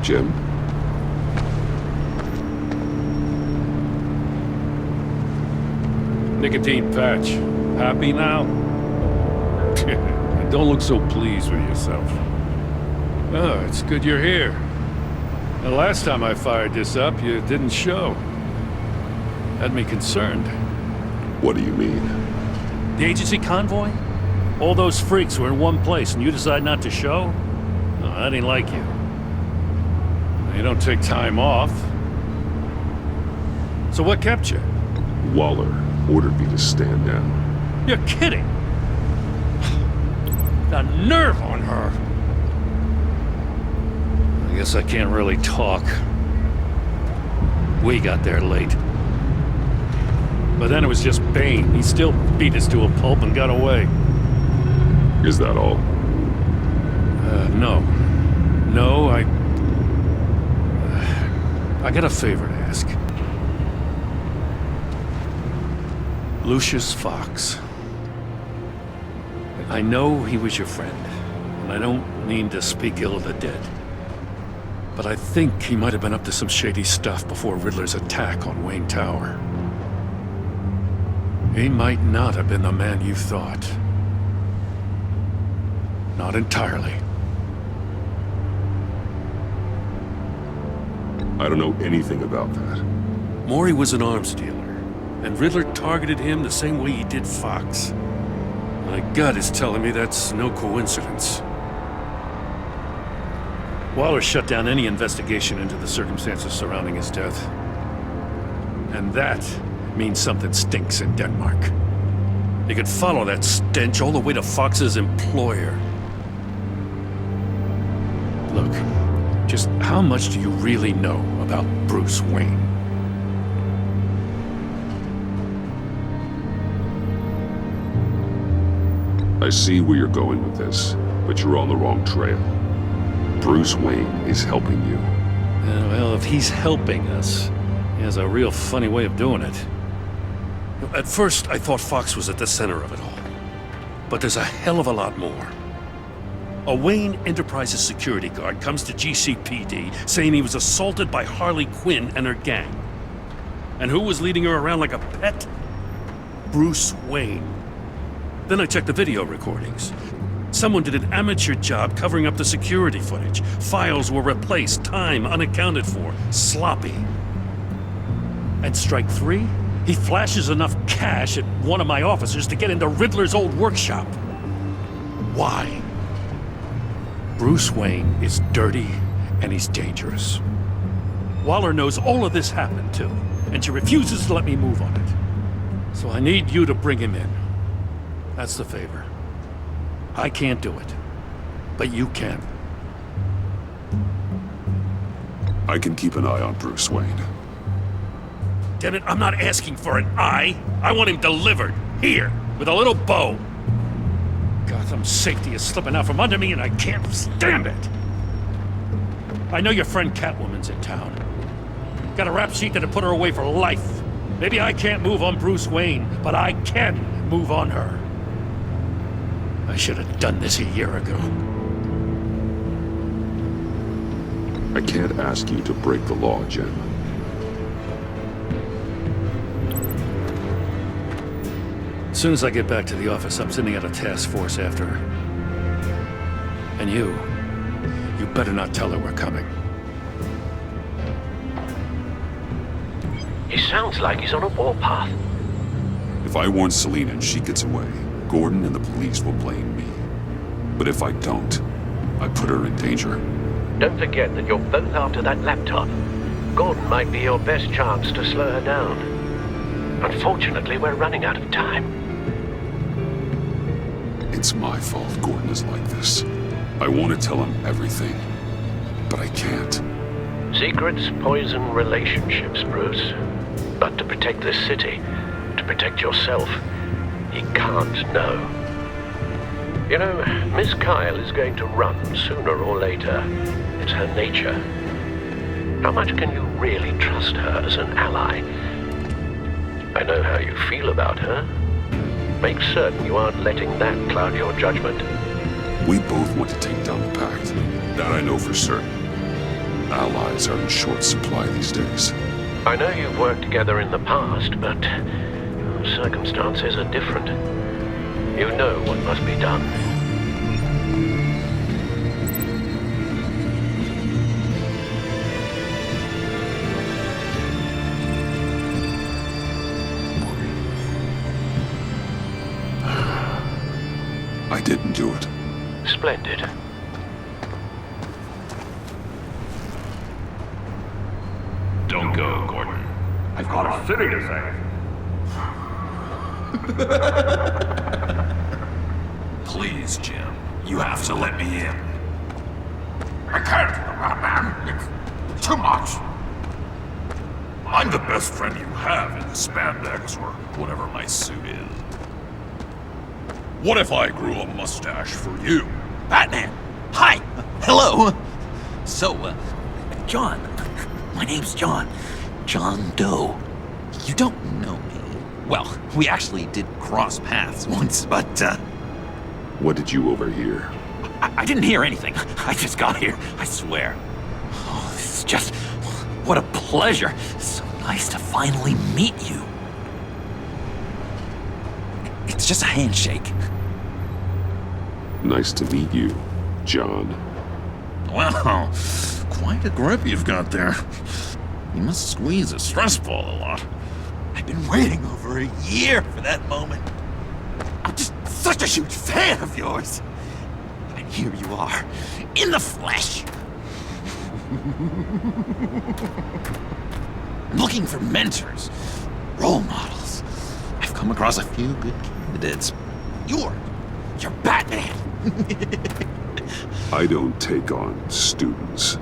Jim? Nicotine patch. Happy now? Don't look so pleased with yourself. Oh, it's good you're here. The last time I fired this up, you didn't show. Had me concerned. What do you mean? The agency convoy? All those freaks were in one place and you decide not to show? No, that ain't like you. You don't take time off. So what kept you? Waller ordered me to stand down. You're kidding! The nerve on her! I guess I can't really talk. We got there late. But then it was just Bane. He still beat us to a pulp and got away. Is that all? No. No, I got a favor to ask. Lucius Fox. I know he was your friend, and I don't mean to speak ill of the dead. But I think he might have been up to some shady stuff before Riddler's attack on Wayne Tower. He might not have been the man you thought. Not entirely. I don't know anything about that. Maury was an arms dealer, and Riddler targeted him the same way he did Fox. My gut is telling me that's no coincidence. Waller shut down any investigation into the circumstances surrounding his death. And that means something stinks in Denmark. You could follow that stench all the way to Fox's employer. Look, just how much do you really know about Bruce Wayne? I see where you're going with this, but you're on the wrong trail. Bruce Wayne is helping you. Well, if he's helping us, he has a real funny way of doing it. At first, I thought Fox was at the center of it all. But there's a hell of a lot more. A Wayne Enterprises security guard comes to GCPD saying he was assaulted by Harley Quinn and her gang. And who was leading her around like a pet? Bruce Wayne. Then I checked the video recordings. Someone did an amateur job covering up the security footage. Files were replaced, time unaccounted for, sloppy. At strike 3, he flashes enough cash at one of my officers to get into Riddler's old workshop. Why? Bruce Wayne is dirty and he's dangerous. Waller knows all of this happened too, and she refuses to let me move on it. So I need you to bring him in. That's the favor. I can't do it, but you can. I can keep an eye on Bruce Wayne. Damn it, I'm not asking for an eye. I want him delivered, here, with a little bow. Gotham's safety is slipping out from under me and I can't stand it. I know your friend Catwoman's in town. Got a rap sheet that'll put her away for life. Maybe I can't move on Bruce Wayne, but I can move on her. I should have done this a year ago. I can't ask you to break the law, Jim. As soon as I get back to the office, I'm sending out a task force after her. And you better not tell her we're coming. He sounds like he's on a warpath. If I warn Selina and she gets away, Gordon and the police will blame me. But if I don't, I put her in danger. Don't forget that you're both after that laptop. Gordon might be your best chance to slow her down. Unfortunately, we're running out of time. It's my fault Gordon is like this. I want to tell him everything, but I can't. Secrets poison relationships, Bruce. But to protect this city, to protect yourself, he can't know. You know, Miss Kyle is going to run sooner or later. It's her nature. How much can you really trust her as an ally? I know how you feel about her. Make certain you aren't letting that cloud your judgment. We both want to take down the Pact. That I know for certain. allies are in short supply these days. I know you've worked together in the past, but circumstances are different. You know what must be done. I didn't do it. Splendid. Don't go, Gordon. I've got a city to save. Please, Jim. You have to let me in. I can't, man. It's too much. I'm the best friend you have in the spandex or whatever my suit is. What if I grew a mustache for you? Batman! Hi! Hello! So, John. My name's John. John Doe. You don't know me. Well, we actually did cross paths once, but, What did you overhear? I didn't hear anything. I just got here, I swear. Oh, this is just... What a pleasure. So nice to finally meet you. It's just a handshake. Nice to meet you, John. Wow, quite a grip you've got there. You must squeeze a stress ball a lot. I've been waiting over a year for that moment. I'm just such a huge fan of yours. And here you are, in the flesh. Looking for mentors, role models. I've come across a few good candidates. You're Batman. I don't take on students.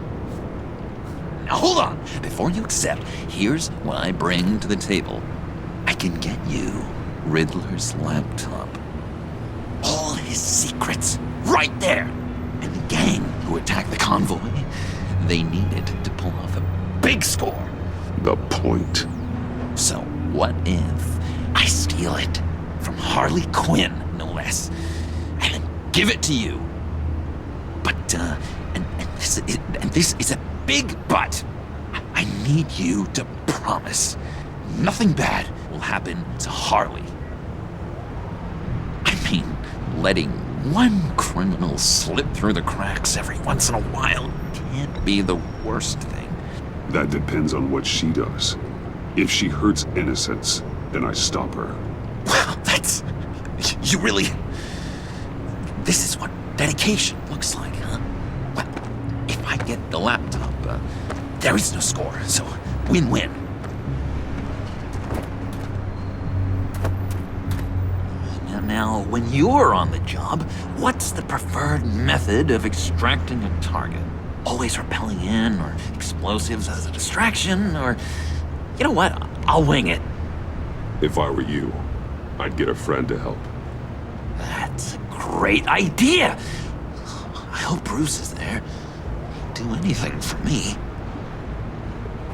Now hold on. Before you accept, here's what I bring to the table. I can get you Riddler's laptop. All his secrets, right there. And the gang who attacked the convoy, they needed to pull off a big score. The point. So what if I steal it from Harley Quinn, no less, and then give it to you? But, and this is a big but. I need you to promise nothing bad will happen to Harley. I mean, letting one criminal slip through the cracks every once in a while can't be the worst thing. That depends on what she does. If she hurts innocents, then I stop her. Wow, that's... You really... This is what dedication looks like, huh? Well, if I get the laptop, there is no score, so win-win. Now, when you're on the job, what's the preferred method of extracting a target? Always rappelling in, or explosives as a distraction, or... You know what? I'll wing it. If I were you, I'd get a friend to help. That's a great idea! I hope Bruce is there. He'd do anything for me.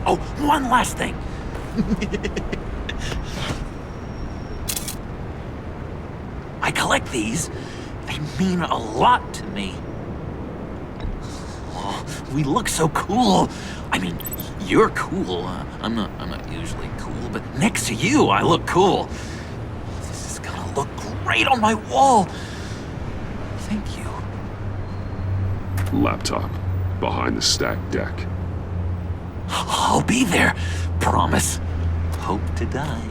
Oh, one last thing. I collect these. They mean a lot to me. Oh, we look so cool. I mean, you're cool. I'm not usually cool, but next to you, I look cool. This is gonna look great on my wall. Thank you. Laptop. Behind the stacked deck. I'll be there. Promise. Hope to die.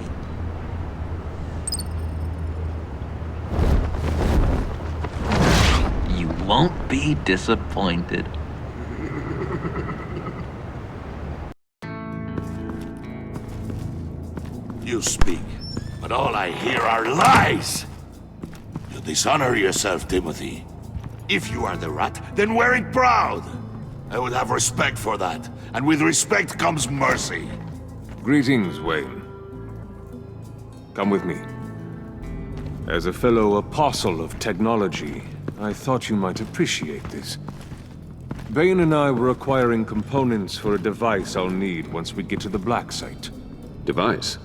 You won't be disappointed. You speak, but all I hear are lies! You dishonor yourself, Timothy. If you are the rat, then wear it proud! I would have respect for that, and with respect comes mercy. Greetings, Wayne. Come with me. As a fellow apostle of technology, I thought you might appreciate this. Bane and I were acquiring components for a device I'll need once we get to the Black Site. Device?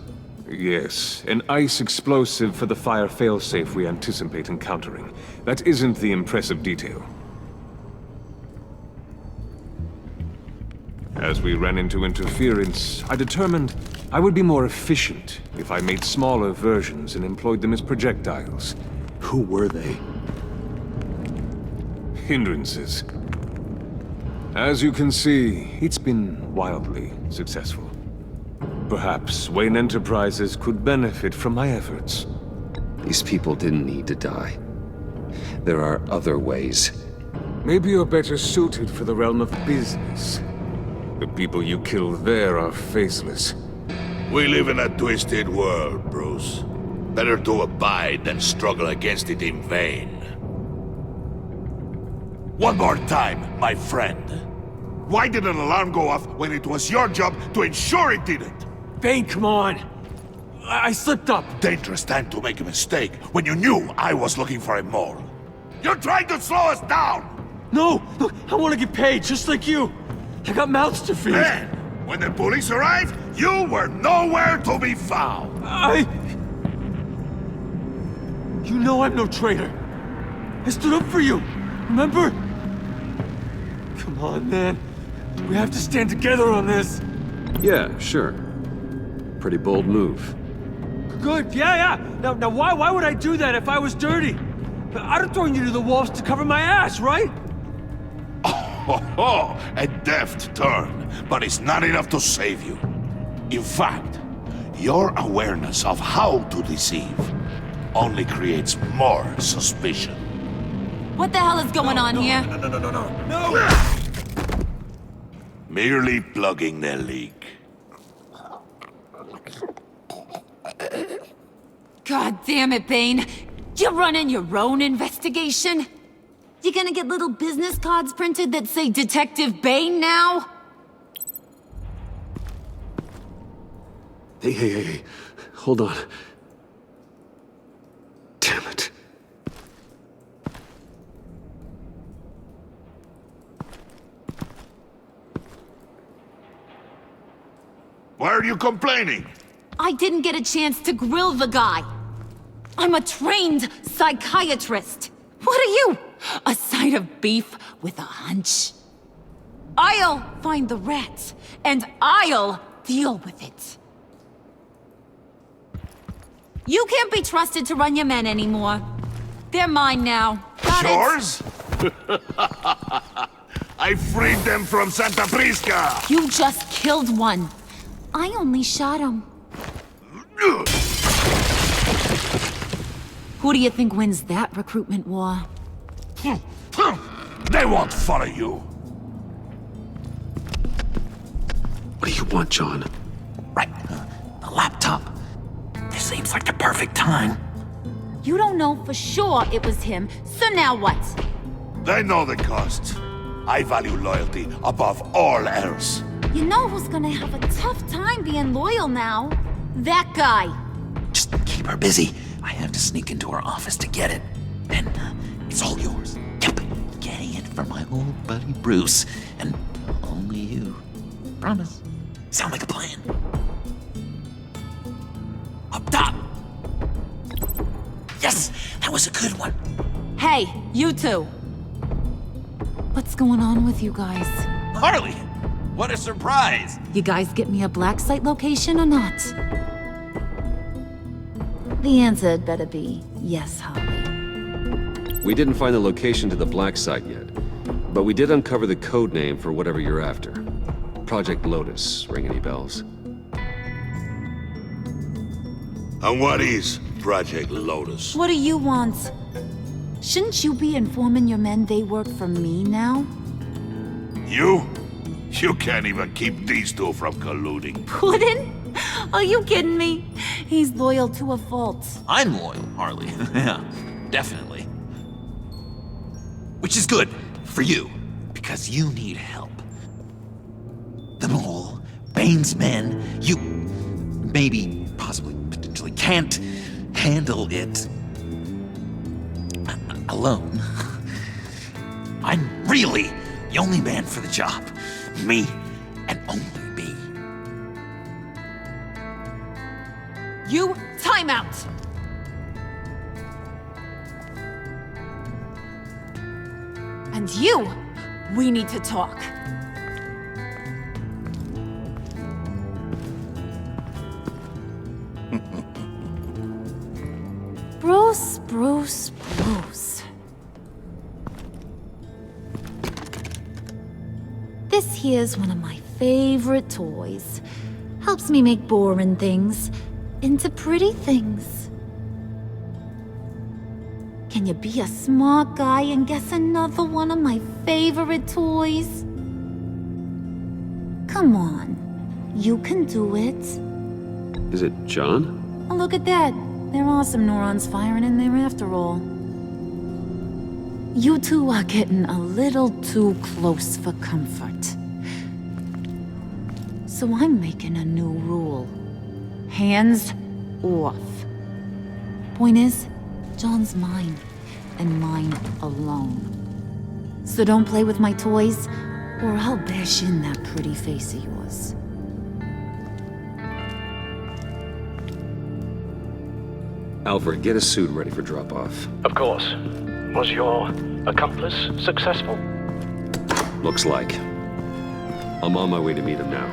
Yes, an ice explosive for the fire failsafe we anticipate encountering. That isn't the impressive detail. As we ran into interference, I determined I would be more efficient if I made smaller versions and employed them as projectiles. Who were they? Hindrances. As you can see, it's been wildly successful. Perhaps Wayne Enterprises could benefit from my efforts. These people didn't need to die. There are other ways. Maybe you're better suited for the realm of business. The people you kill there are faceless. We live in a twisted world, Bruce. Better to abide than struggle against it in vain. One more time, my friend. Why did an alarm go off when it was your job to ensure it didn't? Bane, come on! I slipped up! Dangerous time to make a mistake when you knew I was looking for a mole. You're trying to slow us down! No! Look, I want to get paid, just like you! I got mouths to feed! Then, when the police arrived, you were nowhere to be found! You know I'm no traitor! I stood up for you, remember? Come on, man. We have to stand together on this! Yeah, sure. Pretty bold move. Good, yeah. Now why would I do that if I was dirty? I'd have thrown you to the wolves to cover my ass, right? Oh, a deft turn, but it's not enough to save you. In fact, your awareness of how to deceive only creates more suspicion. What the hell is going on here? No! Merely plugging the leak. God damn it, Bane. You're running your own investigation? You gonna get little business cards printed that say Detective Bane now? Hey. Hold on. Damn it. Why are you complaining? I didn't get a chance to grill the guy. I'm a trained psychiatrist. What are you? A side of beef with a hunch? I'll find the rat, and I'll deal with it. You can't be trusted to run your men anymore. They're mine now. Got it? Yours? I freed them from Santa Prisca! You just killed one. I only shot him. Who do you think wins that recruitment war? They won't follow you. What do you want, John? Right, the laptop. This seems like the perfect time. You don't know for sure it was him, so now what? They know the cost. I value loyalty above all else. You know who's gonna have a tough time being loyal now? That guy. Just keep her busy. I have to sneak into her office to get it. Then it's all yours. Yep, getting it from my old buddy Bruce. And only you. Promise. Sound like a plan. Up top! Yes, that was a good one. Hey, you two. What's going on with you guys? Harley, what a surprise. You guys get me a black site location or not? The answer had better be yes, Holly. We didn't find the location to the black site yet, but we did uncover the code name for whatever you're after. Project Lotus. Ring any bells? And what is Project Lotus? What do you want? Shouldn't you be informing your men they work for me now? You? You can't even keep these two from colluding. Puddin'? Are you kidding me? He's loyal to a fault. I'm loyal, Harley. Yeah, definitely. Which is good for you, because you need help. The mole, Bane's men, you maybe, possibly, potentially can't handle it alone. I'm really the only man for the job. Me and only me. You time out! And you, we need to talk. Bruce. This here's one of my favorite toys. Helps me make boring things into pretty things. Can you be a smart guy and guess another one of my favorite toys? Come on, you can do it. Is it John? Oh, look at that. There are some neurons firing in there after all. You two are getting a little too close for comfort. So I'm making a new rule. Hands off. Point is, John's mine, and mine alone. So don't play with my toys, or I'll bash in that pretty face of yours. Alfred, get a suit ready for drop-off. Of course. Was your accomplice successful? Looks like. I'm on my way to meet him now.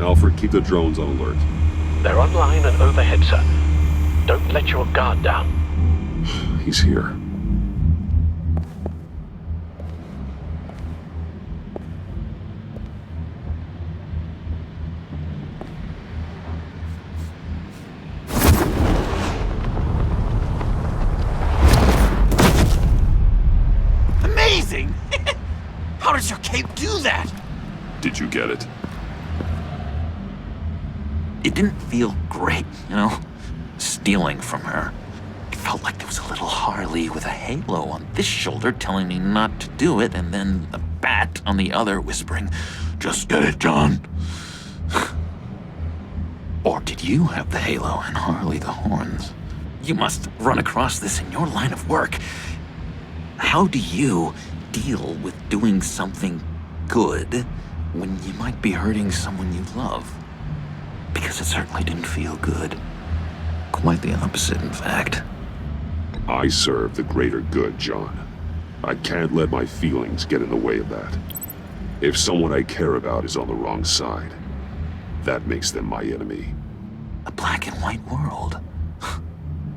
Alfred, keep the drones on alert. They're online and overhead, sir. Don't let your guard down. He's here. Amazing! How does your cape do that? Did you get it? It didn't feel great, you know? Stealing from her. It felt like there was a little Harley with a halo on this shoulder telling me not to do it, and then a bat on the other whispering, "Just get it, John." Or did you have the halo and Harley the horns? You must run across this in your line of work. How do you deal with doing something good when you might be hurting someone you love? Because it certainly didn't feel good. Quite the opposite, in fact. I serve the greater good, John. I can't let my feelings get in the way of that. If someone I care about is on the wrong side, that makes them my enemy. A black and white world.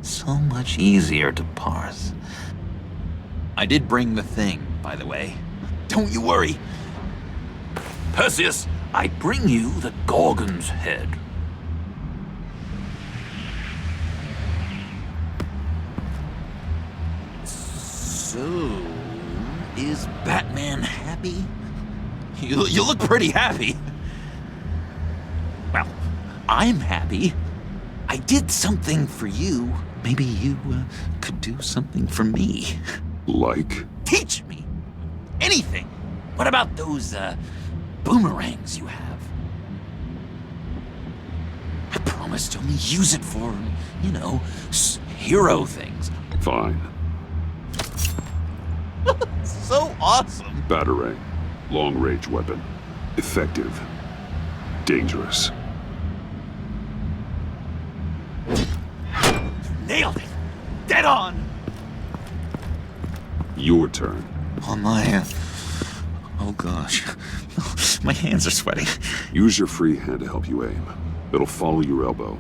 So much easier to parse. I did bring the thing, by the way. Don't you worry. Perseus, I bring you the Gorgon's head. So, is Batman happy? You look pretty happy. Well, I'm happy. I did something for you. Maybe you could do something for me. Like? Teach me. Anything. What about those, boomerangs you have? I promise to only use it for, you know, hero things. Fine. So awesome. Batarang. Long-range weapon. Effective. Dangerous. Nailed it. Dead on. Your turn. On my, oh gosh. My hands are sweating. Use your free hand to help you aim. It'll follow your elbow.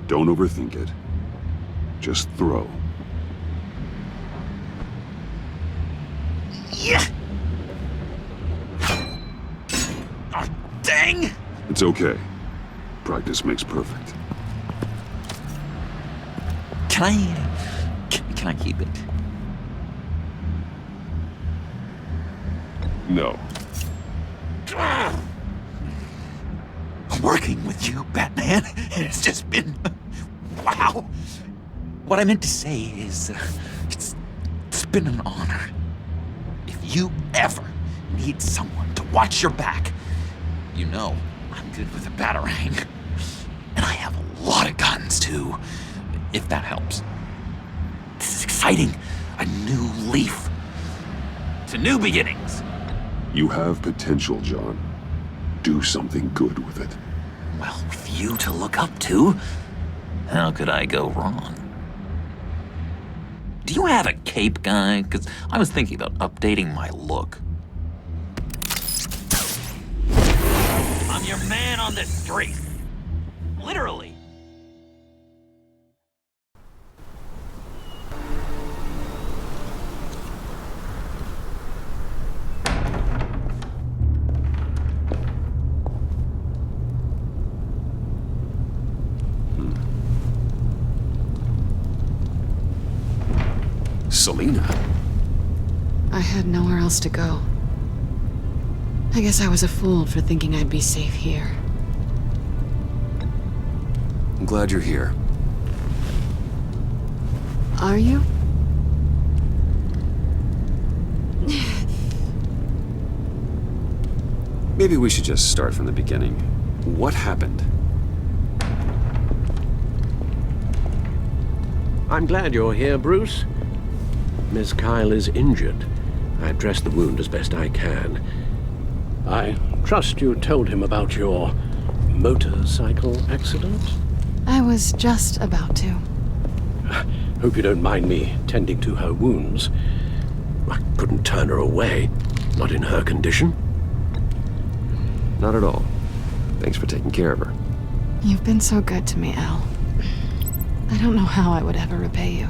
Don't overthink it. Just throw. Yeah. Oh, dang. It's okay. Practice makes perfect. Can I keep it? No. Working with you, Batman, it's just been... wow. What I meant to say is, it's been an honor. If you ever need someone to watch your back, you know I'm good with a batarang. And I have a lot of guns, too, if that helps. This is exciting. A new leaf. To new beginnings. You have potential, John. Do something good with it. Well, with you to look up to, how could I go wrong? Do you have a cape, guy? Because I was thinking about updating my look. I'm your man on the street. Literally. Selina? I had nowhere else to go. I guess I was a fool for thinking I'd be safe here. I'm glad you're here. Are you? Maybe we should just start from the beginning. What happened? I'm glad you're here, Bruce. Miss Kyle is injured. I dressed the wound as best I can. I trust you told him about your motorcycle accident? I was just about to. Hope you don't mind me tending to her wounds. I couldn't turn her away, not in her condition. Not at all. Thanks for taking care of her. You've been so good to me, Al. I don't know how I would ever repay you.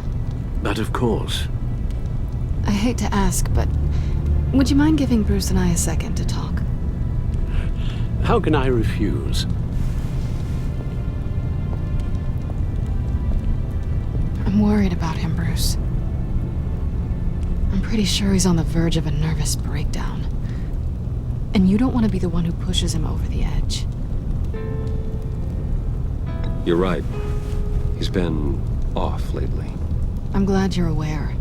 But of course. I hate to ask, but would you mind giving Bruce and I a second to talk? How can I refuse? I'm worried about him, Bruce. I'm pretty sure he's on the verge of a nervous breakdown. And you don't want to be the one who pushes him over the edge. You're right. He's been off lately. I'm glad you're aware.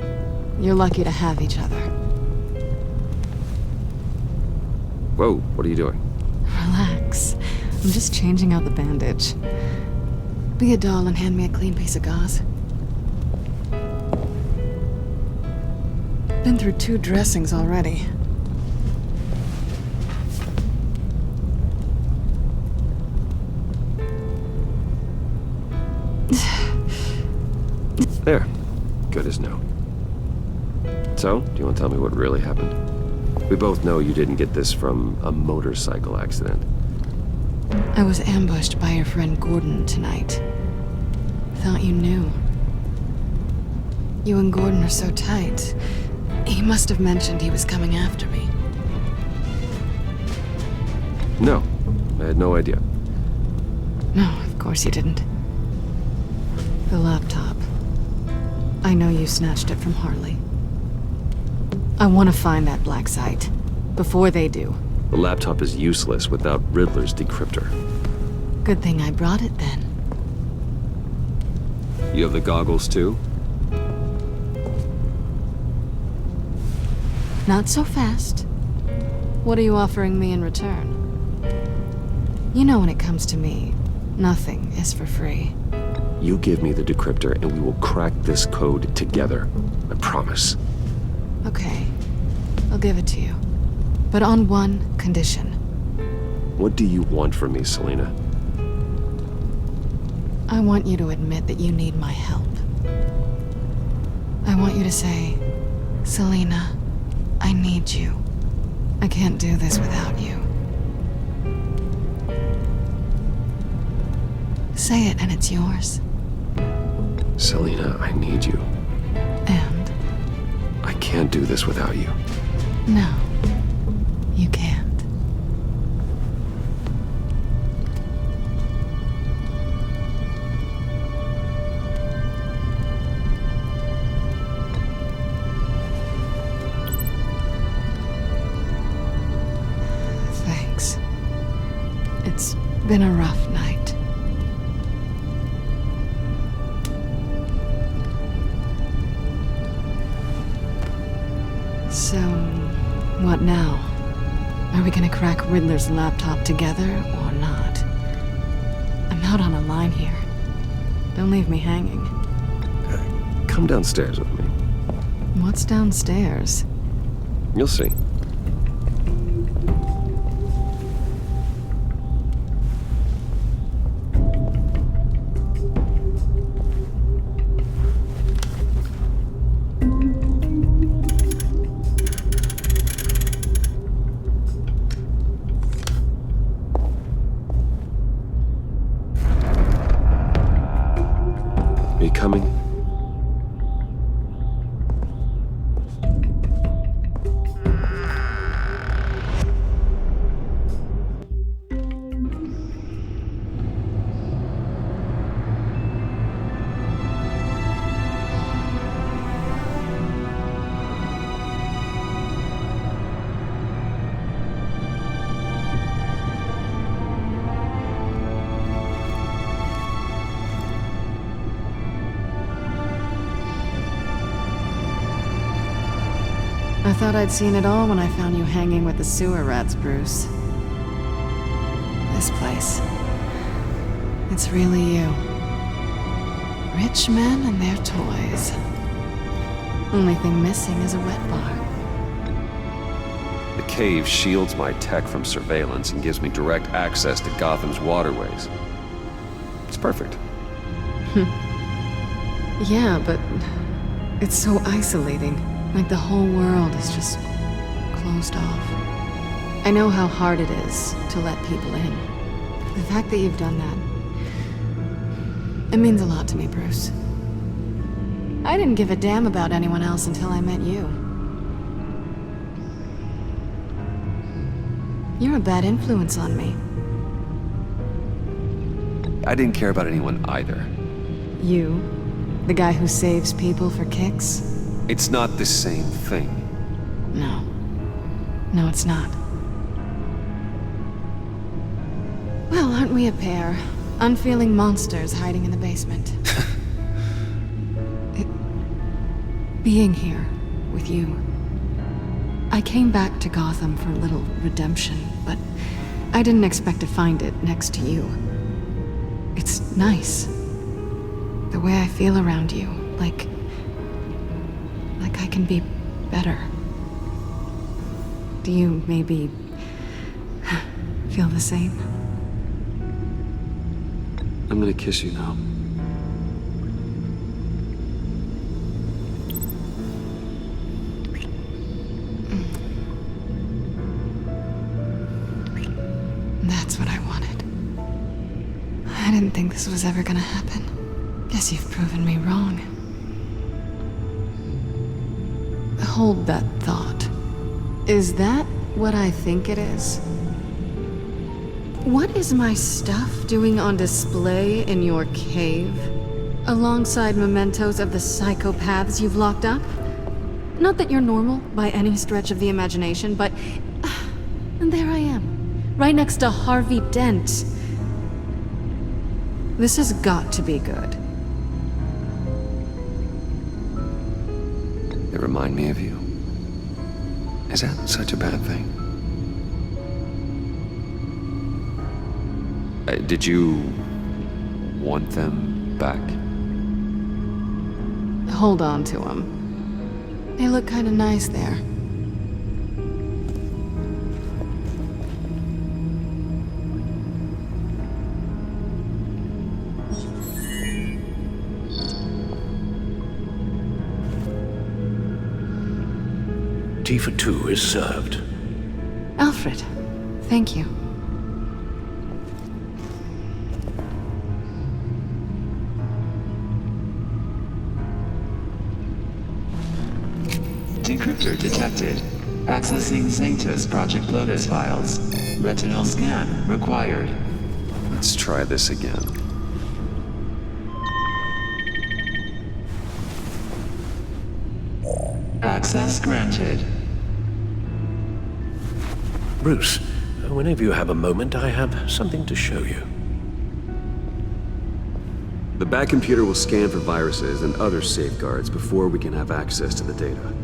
You're lucky to have each other. Whoa, what are you doing? Relax. I'm just changing out the bandage. Be a doll and hand me a clean piece of gauze. Been through 2 dressings already. There. Good as new. So, do you want to tell me what really happened? We both know you didn't get this from a motorcycle accident. I was ambushed by your friend Gordon tonight. Thought you knew. You and Gordon are so tight. He must have mentioned he was coming after me. No, I had no idea. No, of course you didn't. The laptop. I know you snatched it from Harley. I want to find that black site. Before they do. The laptop is useless without Riddler's decryptor. Good thing I brought it then. You have the goggles too? Not so fast. What are you offering me in return? You know when it comes to me, nothing is for free. You give me the decryptor and we will crack this code together. I promise. Okay. I'll give it to you. But on one condition. What do you want from me, Selina? I want you to admit that you need my help. I want you to say, Selina, I need you. I can't do this without you. Say it and it's yours. Selina, I need you. And? I can't do this without you. No, you can't. Thanks. It's been a rough night. So, what now? Are we gonna crack Riddler's laptop together or not? I'm out on a line here. Don't leave me hanging. Come downstairs with me. What's downstairs? You'll see. I thought I'd seen it all when I found you hanging with the sewer rats, Bruce. This place. It's really you. Rich men and their toys. Only thing missing is a wet bar. The cave shields my tech from surveillance and gives me direct access to Gotham's waterways. It's perfect. Yeah, but it's so isolating. Like the whole world is just closed off. I know how hard it is to let people in. The fact that you've done that, it means a lot to me, Bruce. I didn't give a damn about anyone else until I met you. You're a bad influence on me. I didn't care about anyone either. You? The guy who saves people for kicks? It's not the same thing. No. No, it's not. Well, aren't we a pair? Unfeeling monsters hiding in the basement. Being here with you. I came back to Gotham for a little redemption, but I didn't expect to find it next to you. It's nice. The way I feel around you, like I can be better. Do you maybe feel the same? I'm gonna kiss you now. That's what I wanted. I didn't think this was ever gonna happen. Guess you've proven me wrong. Hold that thought. Is that what I think it is? What is my stuff doing on display in your cave? Alongside mementos of the psychopaths you've locked up? Not that you're normal by any stretch of the imagination, but... and there I am, right next to Harvey Dent. This has got to be good. They remind me of you. Is that such a bad thing? Did you want them back? Hold on to them. They look kind of nice there. Tea for two is served. Alfred, thank you. Decryptor detected. Accessing Sanctus Project Lotus files. Retinal scan required. Let's try this again. Access granted. Bruce, whenever you have a moment, I have something to show you. The back computer will scan for viruses and other safeguards before we can have access to the data.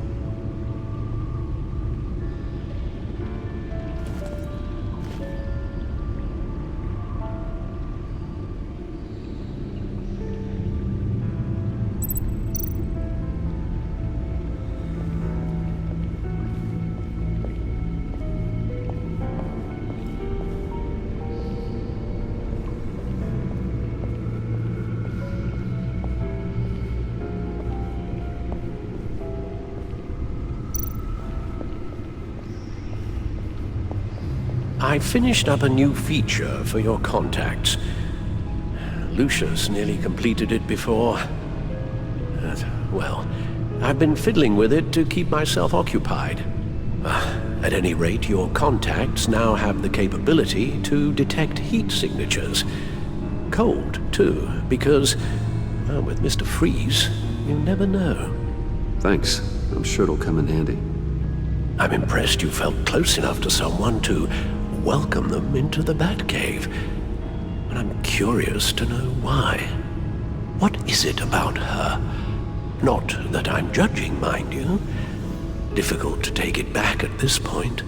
I finished up a new feature for your contacts. Lucius nearly completed it before. Well, I've been fiddling with it to keep myself occupied. At any rate, your contacts now have the capability to detect heat signatures. Cold, too, because, well, with Mr. Freeze, you never know. Thanks. I'm sure it'll come in handy. I'm impressed you felt close enough to someone to welcome them into the Batcave. And I'm curious to know why. What is it about her? Not that I'm judging, mind you. Difficult to take it back at this point.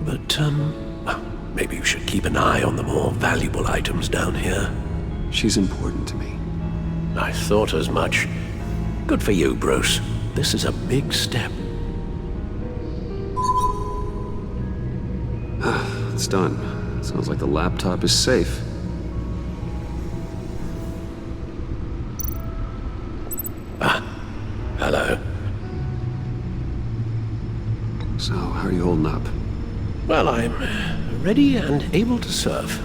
But, maybe you should keep an eye on the more valuable items down here. She's important to me. I thought as much. Good for you, Bruce. This is a big step. It's done. Sounds like the laptop is safe. Hello. So, how are you holding up? Well, I'm ready and able to serve.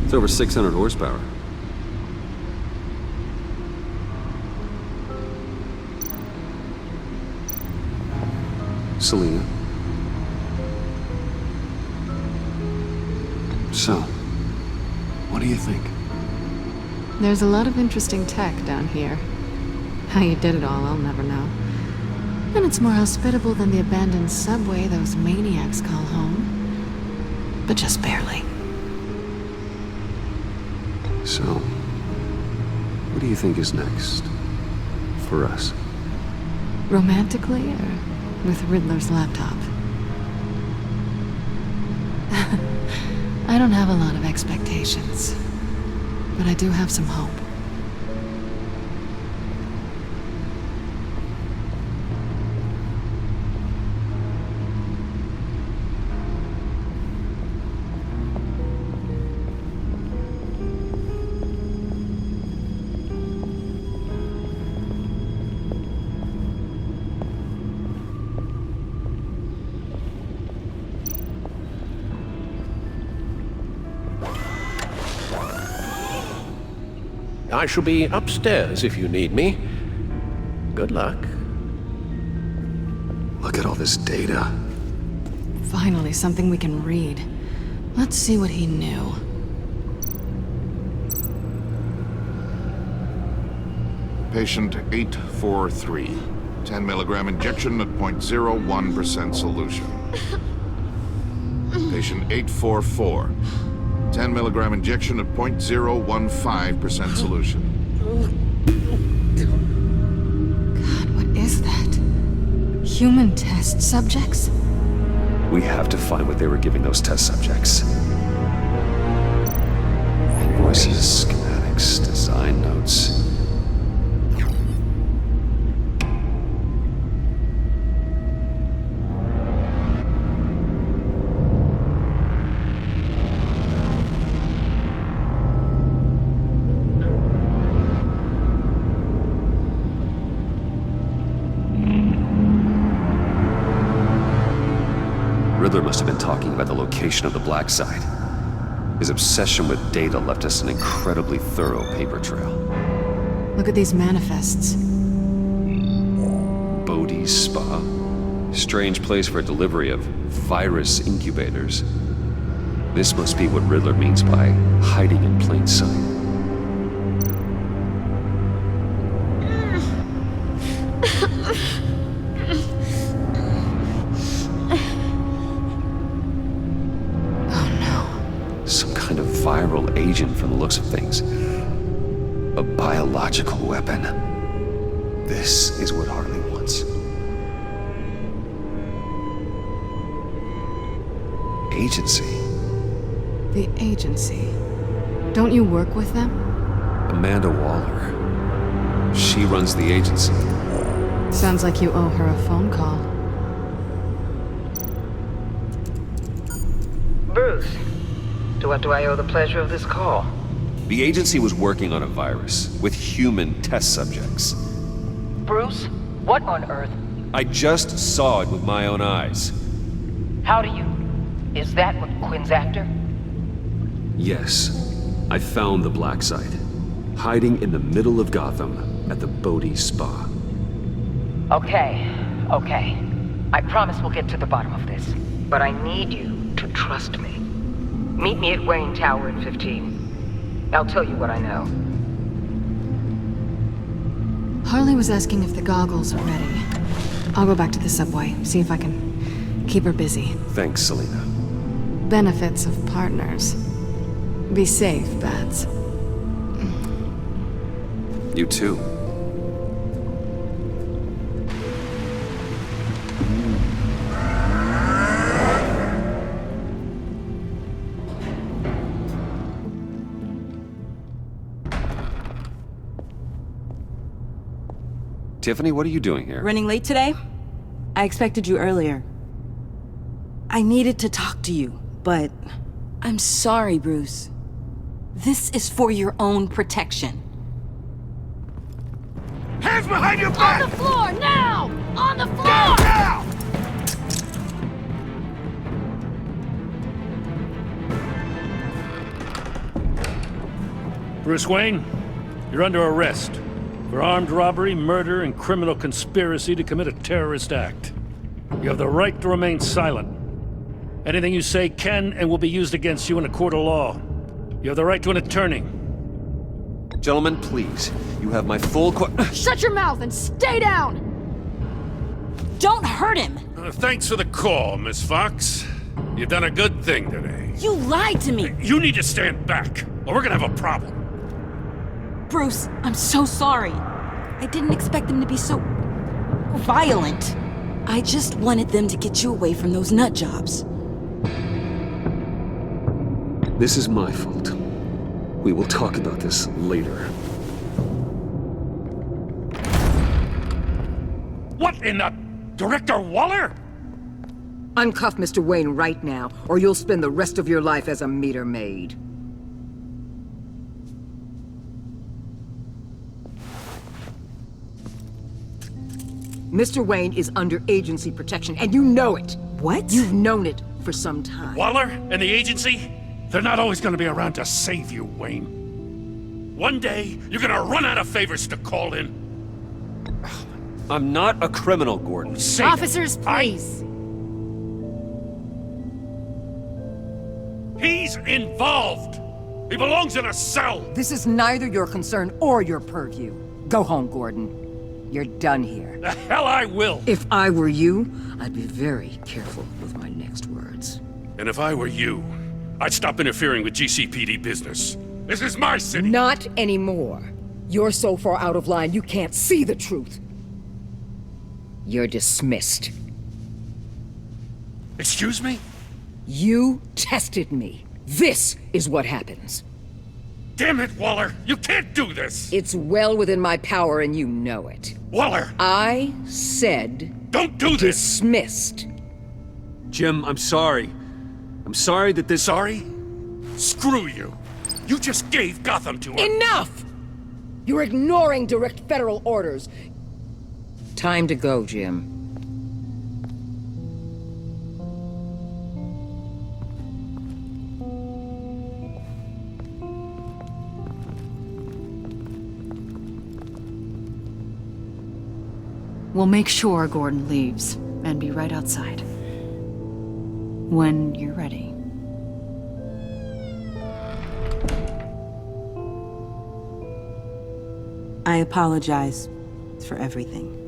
It's over 600 horsepower. Selina. So, what do you think? There's a lot of interesting tech down here. How you did it all, I'll never know. And it's more hospitable than the abandoned subway those maniacs call home. But just barely. So, what do you think is next? For us? Romantically, or with Riddler's laptop? I don't have a lot of expectations, but I do have some hope. I shall be upstairs if you need me. Good luck. Look at all this data. Finally, something we can read. Let's see what he knew. Patient 843. 10 milligram injection at 0.01% solution. Patient 844. 10 milligram injection at 0.015% solution. God, what is that? Human test subjects? We have to find what they were giving those test subjects. Invoices, schematics, design notes. Riddler must have been talking about the location of the Black Site. His obsession with data left us an incredibly thorough paper trail. Look at these manifests. Bodhi's Spa. Strange place for a delivery of virus incubators. This must be what Riddler means by hiding in plain sight. Viral agent from the looks of things. A biological weapon. This is what Harley wants. Agency. The agency. Don't you work with them? Amanda Waller. She runs the agency. Sounds like you owe her a phone call. Bruce. To what do I owe the pleasure of this call? The agency was working on a virus with human test subjects. Bruce, what on earth? I just saw it with my own eyes. How do you... Is that what Quinn's after? Yes. I found the Black Site. Hiding in the middle of Gotham at the Bodhi Spa. Okay. Okay. I promise we'll get to the bottom of this. But I need you to trust me. Meet me at Wayne Tower in 15. I'll tell you what I know. Harley was asking if the goggles are ready. I'll go back to the subway, see if I can keep her busy. Thanks, Selina. Benefits of partners. Be safe, Bats. You too. Tiffany, what are you doing here? Running late today? I expected you earlier. I needed to talk to you, but I'm sorry, Bruce. This is for your own protection. Hands behind your back! On the floor, now! On the floor! Now! Bruce Wayne, you're under arrest for armed robbery, murder, and criminal conspiracy to commit a terrorist act. You have the right to remain silent. Anything you say can and will be used against you in a court of law. You have the right to an attorney. Gentlemen, please. You have my full Shut your mouth and stay down! Don't hurt him! Thanks for the call, Miss Fox. You've done a good thing today. You lied to me! You need to stand back, or we're gonna have a problem. Bruce, I'm so sorry. I didn't expect them to be so violent. I just wanted them to get you away from those nut jobs. This is my fault. We will talk about this later. What in the... Director Waller? Uncuff Mr. Wayne right now, or you'll spend the rest of your life as a meter maid. Mr. Wayne is under agency protection, and you know it. What? You've known it for some time. Waller and the agency? They're not always gonna be around to save you, Wayne. One day, you're gonna run out of favors to call in. I'm not a criminal, Gordon. Say Officers, please. He's involved. He belongs in a cell. This is neither your concern or your purview. Go home, Gordon. You're done here. The hell I will. If I were you, I'd be very careful with my next words. And if I were you, I'd stop interfering with GCPD business. This is my city. Not anymore. You're so far out of line you can't see the truth. You're dismissed. Excuse me? You tested me. This is what happens. Damn it, Waller! You can't do this! It's well within my power and you know it. Waller! I said... Don't do this! Dismissed. Jim, I'm sorry. I'm sorry that this... Sorry? Screw you! You just gave Gotham to her! Enough! You're ignoring direct federal orders. Time to go, Jim. We'll make sure Gordon leaves, and be right outside. When you're ready. I apologize for everything.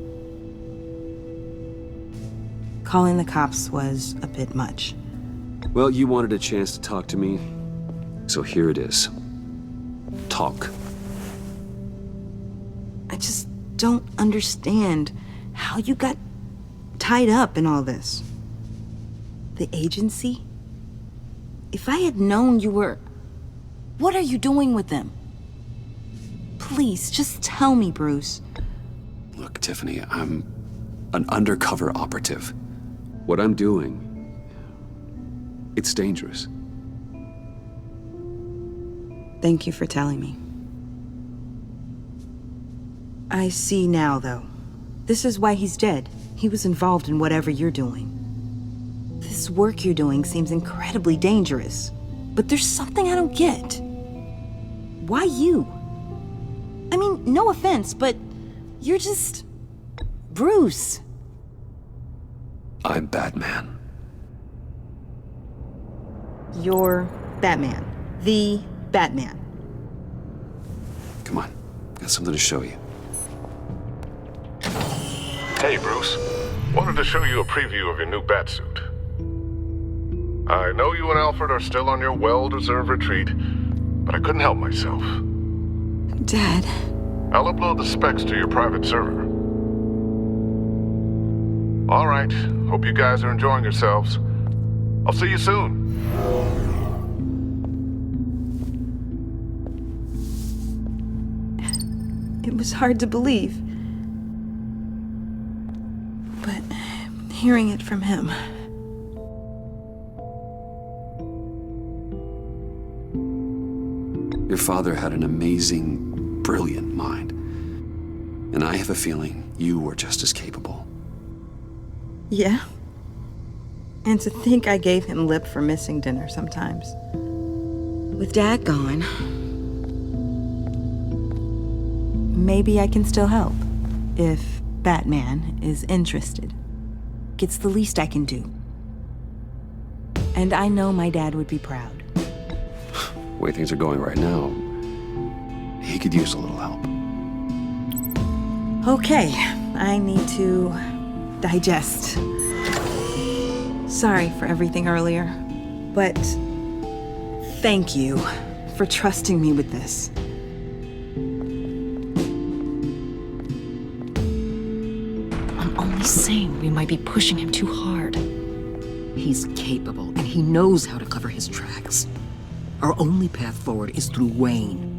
Calling the cops was a bit much. Well, you wanted a chance to talk to me, so here it is. Talk. I just don't understand how you got tied up in all this. The agency? If I had known you were... What are you doing with them? Please, just tell me, Bruce. Look, Tiffany, I'm an undercover operative. What I'm doing, it's dangerous. Thank you for telling me. I see now, though. This is why he's dead. He was involved in whatever you're doing. This work you're doing seems incredibly dangerous. But there's something I don't get. Why you? I mean, no offense, but you're just... Bruce. I'm Batman. You're Batman. The Batman. Come on, got something to show you. Hey, Bruce. Wanted to show you a preview of your new Batsuit. I know you and Alfred are still on your well-deserved retreat, but I couldn't help myself. Dad. I'll upload the specs to your private server. All right. Hope you guys are enjoying yourselves. I'll see you soon. It was hard to believe. But hearing it from him... Your father had an amazing, brilliant mind. And I have a feeling you were just as capable. Yeah? And to think I gave him lip for missing dinner sometimes. With Dad gone, maybe I can still help. If Batman is interested. It's the least I can do. And I know my dad would be proud. The way things are going right now, he could use a little help. Okay, I need to digest. Sorry for everything earlier, but thank you for trusting me with this. I'm only saying we might be pushing him too hard. He's capable, and he knows how to cover his tracks. Our only path forward is through Wayne.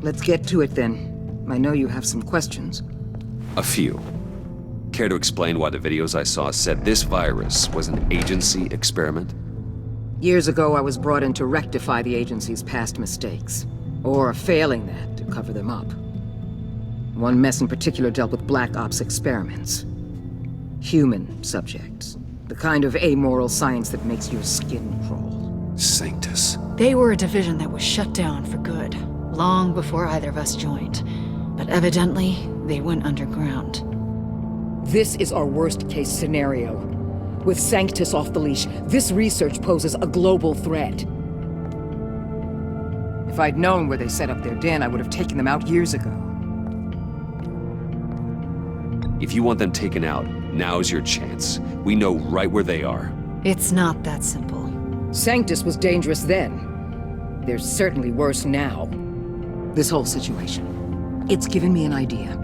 Let's get to it then. I know you have some questions. A few. Care to explain why the videos I saw said this virus was an agency experiment? Years ago, I was brought in to rectify the agency's past mistakes. Or failing that, to cover them up. One mess in particular dealt with Black Ops experiments. Human subjects. The kind of amoral science that makes your skin crawl. Sanctus. They were a division that was shut down for good, long before either of us joined. But evidently, they went underground. This is our worst-case scenario. With Sanctus off the leash, this research poses a global threat. If I'd known where they set up their den, I would have taken them out years ago. If you want them taken out, now's your chance. We know right where they are. It's not that simple. Sanctus was dangerous then. They're certainly worse now. This whole situation, it's given me an idea.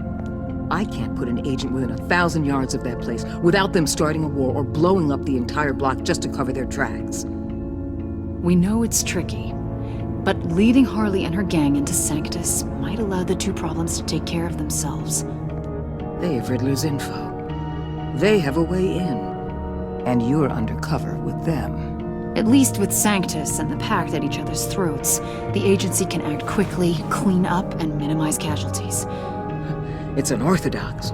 I can't put an agent within 1,000 yards of that place without them starting a war or blowing up the entire block just to cover their tracks. We know it's tricky, but leading Harley and her gang into Sanctus might allow the two problems to take care of themselves. They have Riddler's info. They have a way in. And you're undercover with them. At least with Sanctus and the Pact at each other's throats, the agency can act quickly, clean up, and minimize casualties. It's unorthodox.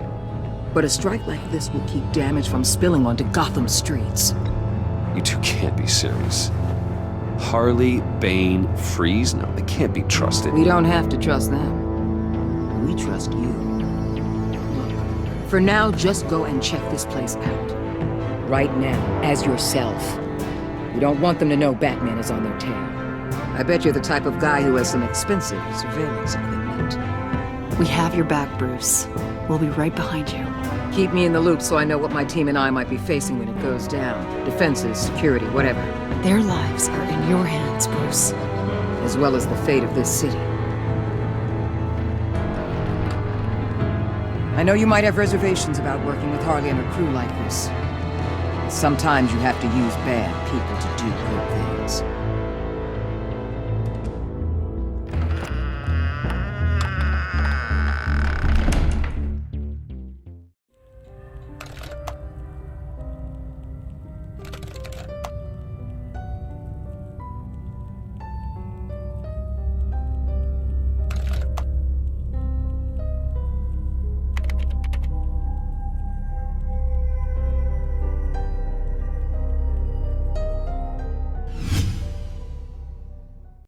But a strike like this will keep damage from spilling onto Gotham streets. You two can't be serious. Harley, Bane, Freeze? No, they can't be trusted. We don't have to trust them. We trust you. Look, for now, just go and check this place out. Right now, as yourself. We don't want them to know Batman is on their tail. I bet you're the type of guy who has some expensive surveillance equipment. We have your back, Bruce. We'll be right behind you. Keep me in the loop so I know what my team and I might be facing when it goes down. Defenses, security, whatever. Their lives are in your hands, Bruce. As well as the fate of this city. I know you might have reservations about working with Harley and her crew like this. Sometimes you have to use bad people to do good things.